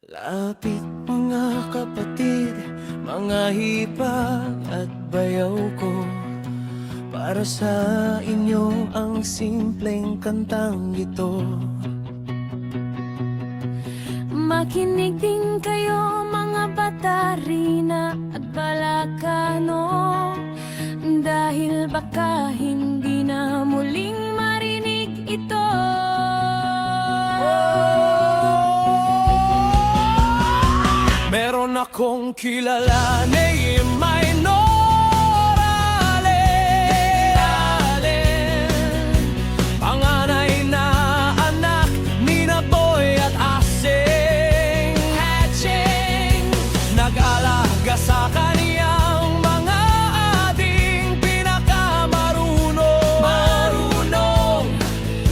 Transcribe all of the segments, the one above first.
Lapit mga kapatid, mga hipag at bayaw ko, para sa inyo ang simpleng kantang ito. Makinig din kayo mga Batarina at Balakano, dahil baka hindi na muling marinig ito. Meron akong kilala na may Norales, panganay na anak ni Napoy at Asing Hatching, nag-alaga sa kaniyang mga ading, pinakamarunong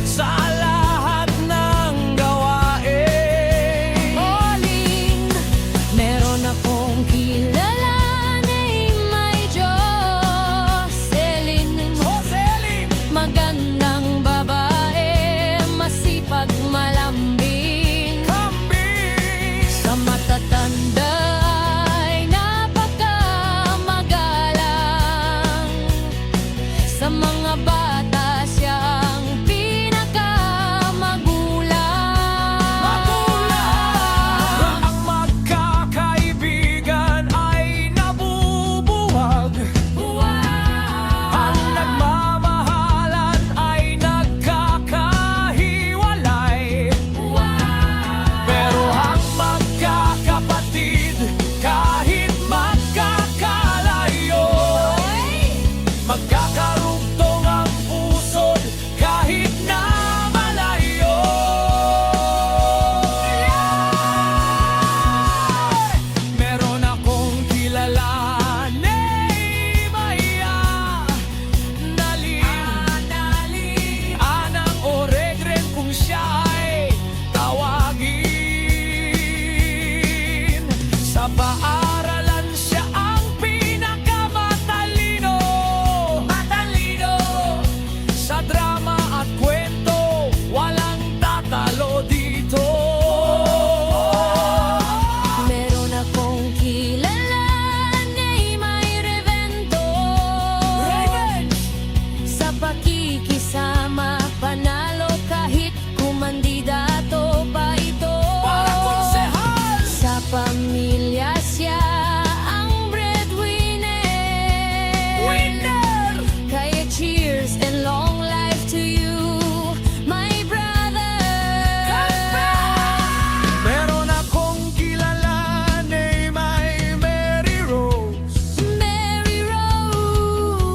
sa lahat ng gawain. Oling, meron akong kilala na may Jocelyn, magandang babae, masipag, malambing, sa matatanda ay napakamagalang, sa mga bata siya ang pinakamagulang. Ang magkakaibigan ay nabubuwag, ang nagmamahalan ay nagkakahiwalay. Pero ang magkakapatid, kahit magkakalayo, magkakarugtong ang pusod kahit na malayo. Meron akong kilala na Maya, Anang o Regren kung siya ay tawagin. Sa paaralan siya ang pinakamatalino, sa drama at kwento, walang tatalo dito. Meron akong kilala na may Revento, sa pakikisama panalo kahit kumandidato pa ito. Para konsehal, Sa pamilya siya ang breadwinner, kaya cheers and long life to you, my brother. meron akong kilala na may Mary Rose,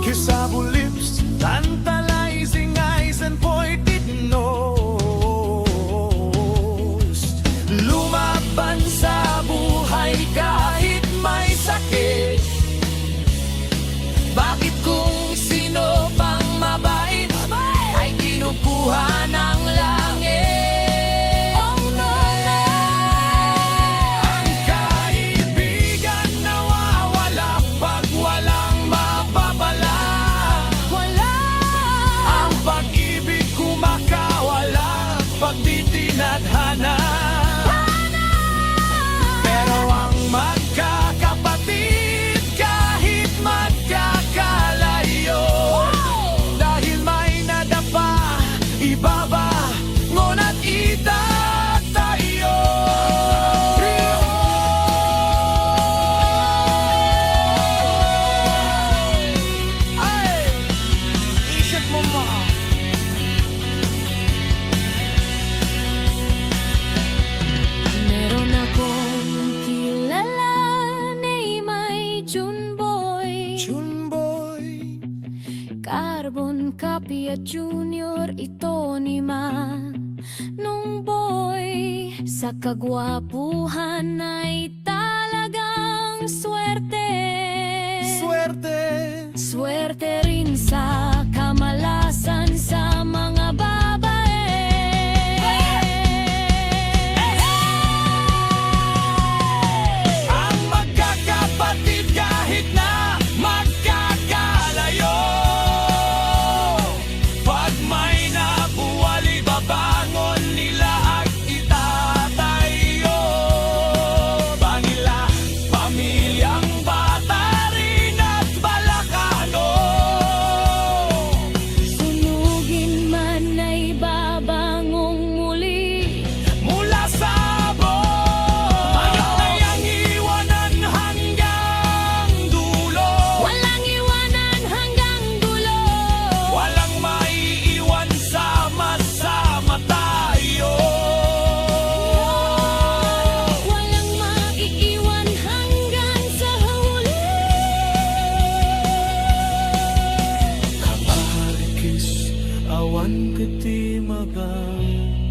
kissable lips, tantalizing eyes and pointed nose. Lumaban sa buhay kahit may sakit. Bakit kung sino pang mabait ay kinukuha ng langit? Ang kaibigan nawawala pag walang mapapala. Ang pag-ibig kumakawala pag di tinadhana. Pero ang magkakapatid kahit magkakalayo, dahil may nadapa, ibabangon at itatayo. Ay, isip mo ba? Meron akong kilala na may Junboy, Carbon Copy at Junior, ito ni Manong Boy. Sa kagwapuhan ay talagang swerte, swerte rin sa kamalasan sa mga babae. Ang magkakapatid kahit na magkakalayo, pag may nabuwali, babangon nila at itatayo. awan ketimagan